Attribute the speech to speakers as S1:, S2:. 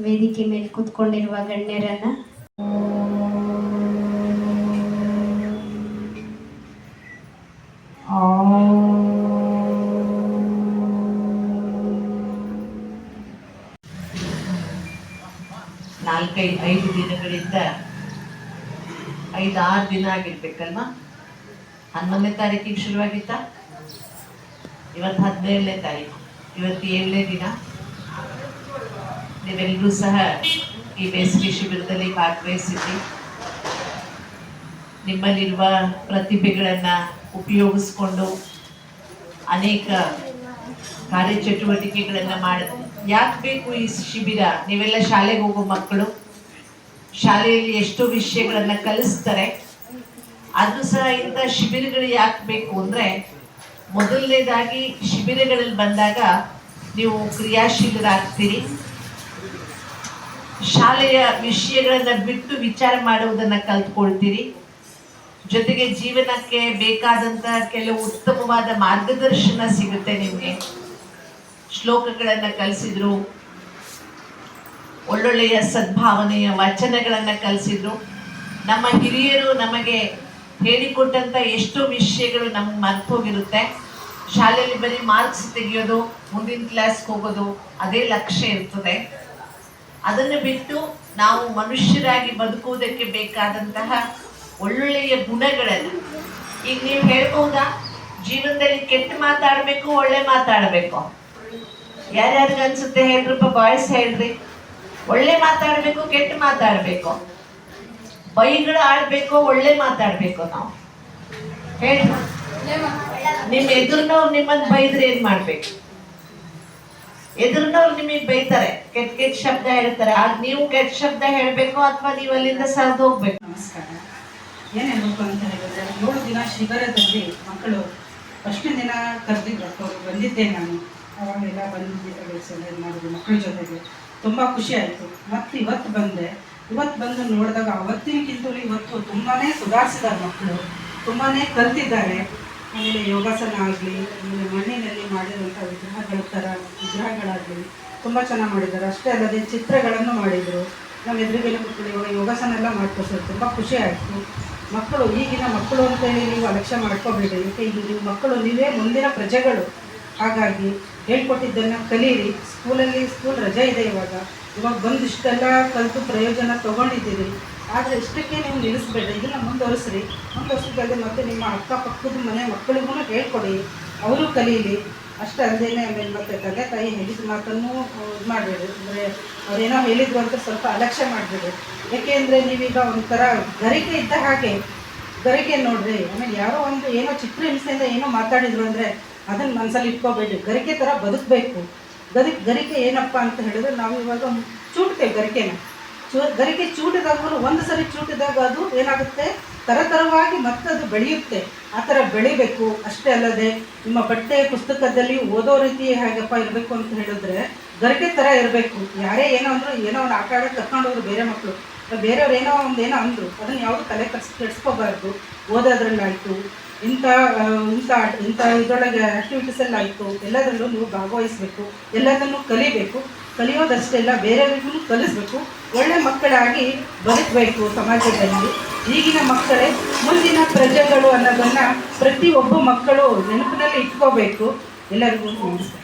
S1: ವೇದಿಕೆ ಮೇಲೆ ಕೂತ್ಕೊಂಡಿರುವ ಗಣ್ಯರನ್ನ
S2: ಐದು ದಿನಗಳಿಂದ 5-6 ದಿನ ಆಗಿರ್ಬೇಕಲ್ವಾ? 11ನೇ ತಾರೀಕಿಗೆ ಶುರುವಾಗಿತ್ತ, ಇವತ್ತು 17ನೇ ತಾರೀಕು, ಇವತ್ತು 7ನೇ ದಿನ. ನೀವೆಲ್ಲರೂ ಸಹ ಈ ಬೇಸಿಗೆ ಶಿಬಿರದಲ್ಲಿ ಭಾಗವಹಿಸಿದ್ರಿ. ನಿಮ್ಮಲ್ಲಿರುವ ಪ್ರತಿಭೆಗಳನ್ನು ಉಪಯೋಗಿಸ್ಕೊಂಡು ಅನೇಕ ಕಾರ್ಯಚಟುವಟಿಕೆಗಳನ್ನು ಮಾಡಿದ್ರಿ. ಯಾಕೆ ಬೇಕು ಈ ಶಿಬಿರ? ನೀವೆಲ್ಲ ಶಾಲೆಗೆ ಹೋಗೋ ಮಕ್ಕಳು, ಶಾಲೆಯಲ್ಲಿ ಎಷ್ಟೋ ವಿಷಯಗಳನ್ನು ಕಲಿಸ್ತಾರೆ. ಅದು ಸಹ ಇಂಥ ಶಿಬಿರಗಳು ಯಾಕೆ ಬೇಕು ಅಂದರೆ, ಮೊದಲನೇದಾಗಿ ಶಿಬಿರಗಳಲ್ಲಿ ಬಂದಾಗ ನೀವು ಕ್ರಿಯಾಶೀಲರಾಗ್ತೀರಿ. ಶಾಲೆಯ ವಿಷಯಗಳನ್ನು ಬಿಟ್ಟು ವಿಚಾರ ಮಾಡುವುದನ್ನು ಕಲ್ತ್ಕೊಳ್ತೀರಿ. ಜೊತೆಗೆ ಜೀವನಕ್ಕೆ ಬೇಕಾದಂತಹ ಕೆಲವು ಉತ್ತಮವಾದ ಮಾರ್ಗದರ್ಶನ ಸಿಗುತ್ತೆ. ನಿಮಗೆ ಶ್ಲೋಕಗಳನ್ನು ಕಲಿಸಿದ್ರು, ಒಳ್ಳೊಳ್ಳೆಯ ಸದ್ಭಾವನೆಯ ವಚನಗಳನ್ನು ಕಲಿಸಿದ್ರು. ನಮ್ಮ ಹಿರಿಯರು ನಮಗೆ ಹೇಳಿಕೊಟ್ಟಂಥ ಎಷ್ಟೋ ವಿಷಯಗಳು ನಮ್ಗೆ ಮರ್ತೋಗಿರುತ್ತೆ. ಶಾಲೆಯಲ್ಲಿ ಬರೀ ಮಾರ್ಕ್ಸ್ ತೆಗೆಯೋದು, ಮುಂದಿನ ಕ್ಲಾಸ್ಗೆ ಹೋಗೋದು, ಅದೇ ಲಕ್ಷ್ಯ ಇರ್ತದೆ. ಅದನ್ನು ಬಿಟ್ಟು ನಾವು ಮನುಷ್ಯರಾಗಿ ಬದುಕುವುದಕ್ಕೆ ಬೇಕಾದಂತಹ ಒಳ್ಳೊಳ್ಳೆಯ ಗುಣಗಳನ್ನು, ಈಗ ನೀವು ಹೇಳ್ಬಹುದಾ, ಜೀವನದಲ್ಲಿ ಕೆಟ್ಟ ಮಾತಾಡಬೇಕು, ಒಳ್ಳೆ ಮಾತಾಡಬೇಕು? ಯಾರ್ಯಾರಿಗೆ ಅನ್ಸುತ್ತೆ ಹೇಳ್ರಪ್ಪ, ಬಾಯ್ಸ್ ಹೇಳ್ರಿ. ಒಳ್ಳೆ ಮಾತಾಡಬೇಕು, ಕೆಟ್ಟ ಮಾತಾಡಬೇಕು? ಬೈಗಳು ಆಡ್ಬೇಕು, ಒಳ್ಳೆ ಮಾತಾಡ್ಬೇಕು? ನಾವು ಹೇಳಿ, ನಿಮ್ಮ ಎದುರಿನವ್ರು ನಿಮ್ಮನ್ನು ಬೈದ್ರೆ ಏನ್ ಮಾಡ್ಬೇಕು? ಎದುರಿನವ್ರು ನಿಮಗೆ ಬೈತಾರೆ, ಕೆಟ್ಟ ಕೆಟ್ಟ ಶಬ್ದ ಹೇಳ್ತಾರೆ, ಆಗ ನೀವು ಕೆಟ್ಟ ಶಬ್ದ ಹೇಳ್ಬೇಕು ಅಥವಾ ನೀವು ಅಲ್ಲಿಂದ ಸರಿದು ಹೋಗ್ಬೇಕು?
S3: ನಮಸ್ಕಾರ. ಏನೇನು ಅಂತ ಹೇಳಿದ್ರೆ, 7 ದಿನ ಶಿಬಿರದಲ್ಲಿ ಮಕ್ಕಳು ಫಸ್ಟ್ ದಿನ ಕರೆದಿದ್ರು, ಅವರು ಬಂದಿದ್ದೆ ನಾನು. ಅವಾಗೆಲ್ಲ ಬಂದಿದ್ದೆ ಮಾಡಿದ್ರು ಮಕ್ಕಳ ಜೊತೆಗೆ. ತುಂಬ ಖುಷಿ ಆಯಿತು. ಮತ್ತು ಇವತ್ತು ಬಂದು ನೋಡಿದಾಗ ಅವತ್ತಿನಕ್ಕಿಂತಲೂ ಇವತ್ತು ತುಂಬಾ ಸುಧಾರಿಸಿದ್ದಾರೆ ಮಕ್ಕಳು, ತುಂಬಾ ಕಲ್ತಿದ್ದಾರೆ. ಆಮೇಲೆ ಯೋಗಾಸನ ಆಗಲಿ, ಆಮೇಲೆ ಮಣ್ಣಿನಲ್ಲಿ ಮಾಡಿರುವಂಥ ವಿಗ್ರಹಗಳಾಗಲಿ ತುಂಬ ಚೆನ್ನಾಗಿ ಮಾಡಿದ್ದಾರೆ. ಅಷ್ಟೇ ಅಲ್ಲದೆ ಚಿತ್ರಗಳನ್ನು ಮಾಡಿದರು. ನಮ್ಮ ಎದುರಿಗೆಲ್ಲ ಮಕ್ಕಳು ಇವಾಗ ಯೋಗಾಸನ ಎಲ್ಲ ಮಾಡ್ಕೊಳ್ತಾರೆ. ತುಂಬ ಖುಷಿ ಆಯಿತು. ಮಕ್ಕಳು, ಈಗಿನ ಮಕ್ಕಳು ಅಂತೇಳಿ ನೀವು ಅಲಕ್ಷ್ಯ ಮಾಡ್ಕೋಬೇಡಿ. ಯಾಕೆ ಈಗ ನೀವು ಮಕ್ಕಳು, ನೀವೇ ಮುಂದಿನ ಪ್ರಜೆಗಳು. ಹಾಗಾಗಿ ಹೇಳ್ಕೊಟ್ಟಿದ್ದನ್ನು ಕಲೀರಿ. ಸ್ಕೂಲ್ ರಜೆ ಇದೆ ಇವಾಗ ಬಂದು ಇಷ್ಟೆಲ್ಲ ಕಲಿತು ಪ್ರಯೋಜನ ತೊಗೊಂಡಿದ್ದೀರಿ. ಆದರೆ ಇಷ್ಟಕ್ಕೆ ನೀವು ನಿಲ್ಲಿಸ್ಬೇಡಿ, ಇದನ್ನು ಮುಂದುವರಿಸಿದ್ರೆ ಮತ್ತು ನಿಮ್ಮ ಅಕ್ಕಪಕ್ಕದ ಮನೆ ಮಕ್ಕಳಿಗೂ ಹೇಳ್ಕೊಡಿ, ಅವರು ಕಲೀಲಿ. ಅಷ್ಟೇ ಅಲ್ಲದೇನೆ ಆಮೇಲೆ ಮತ್ತೆ ತಂದೆ ತಾಯಿ ಹೇಳಿದ ಮಾತನ್ನು ಇದು ಮಾಡಬೇಡಿ. ಅಂದರೆ ಅವರೇನೋ ಹೇಳಿದ್ರು ಅಂತ ಸ್ವಲ್ಪ ಅಲಕ್ಷ್ಯ ಮಾಡಬೇಡಿ. ಏಕೆಂದರೆ ನೀವೀಗ ಒಂಥರ ಗರಿಕೆ ಇದ್ದ ಹಾಗೆ, ಗರಿಕೆ ನೋಡ್ರಿ. ಆಮೇಲೆ ಯಾರೋ ಒಂದು ಏನೋ ಚಿತ್ರಹಿಂಸೆಯಿಂದ ಏನೋ ಮಾತಾಡಿದ್ರು ಅಂದರೆ ಅದನ್ನು ಮನಸ್ಸಲ್ಲಿ ಇಟ್ಕೋಬೇಡಿ. ಗರಿಕೆ ಥರ ಬದುಕಬೇಕು. ಗರಿಕೆ ಏನಪ್ಪ ಅಂತ ಹೇಳಿದ್ರೆ, ನಾವು ಇವಾಗ ಚೂಟ್ತೇವೆ ಗರಿಕೆನ. ಗರಿಕೆ ಚೂಟಿದಾಗೂ ಒಂದು ಸರಿ ಚೂಟಿದಾಗ ಅದು ಏನಾಗುತ್ತೆ, ತರತರವಾಗಿ ಮತ್ತದು ಬೆಳೆಯುತ್ತೆ. ಆ ಥರ ಬೆಳಿಬೇಕು. ಅಷ್ಟೇ ಅಲ್ಲದೆ ನಿಮ್ಮ ಪಠ್ಯ ಪುಸ್ತಕದಲ್ಲಿ ಓದೋ ರೀತಿ ಹೇಗಪ್ಪ ಇರಬೇಕು ಅಂತ ಹೇಳಿದ್ರೆ, ಗರಿಕೆ ಥರ ಇರಬೇಕು. ಯಾರೇ ಏನೋ ಅಂದರು, ಏನೋ ಒಂದು ಆಟ ಆಡೋಕ್ಕೆ ಕರ್ಕೊಂಡೋದ್ರು ಬೇರೆ ಮಕ್ಕಳು, ಬೇರೆಯವ್ರು ಏನೋ ಅಂದರು, ಅದನ್ನು ಯಾವುದು ತಲೆ ಕೆಡಿಸ್ಕೋಬಾರ್ದು. ಓದೋದ್ರಲ್ಲಾಯಿತು, ಇಂಥ ಇದರೊಳಗೆ ಆ್ಯಕ್ಟಿವಿಟೀಸಲ್ಲಿ ಆಯಿತು, ಎಲ್ಲದರಲ್ಲೂ ನೀವು ಭಾಗವಹಿಸಬೇಕು, ಎಲ್ಲದನ್ನು ಕಲಿಬೇಕು. ಕಲಿಯೋದಷ್ಟೇ ಅಲ್ಲ, ಬೇರೆಯವರಿಗೂ ಕಲಿಸ್ಬೇಕು. ಒಳ್ಳೆ ಮಕ್ಕಳಾಗಿ ಬದುಕಬೇಕು ಸಮಾಜದಲ್ಲಿ. ಈಗಿನ ಮಕ್ಕಳೇ ಮುಂದಿನ ಪ್ರಜೆಗಳು ಅನ್ನೋದನ್ನು ಪ್ರತಿಯೊಬ್ಬ ಮಕ್ಕಳು ನೆನಪಿನಲ್ಲಿ ಇಟ್ಕೋಬೇಕು. ಎಲ್ಲರಿಗೂ ನಮಸ್ಕಾರ.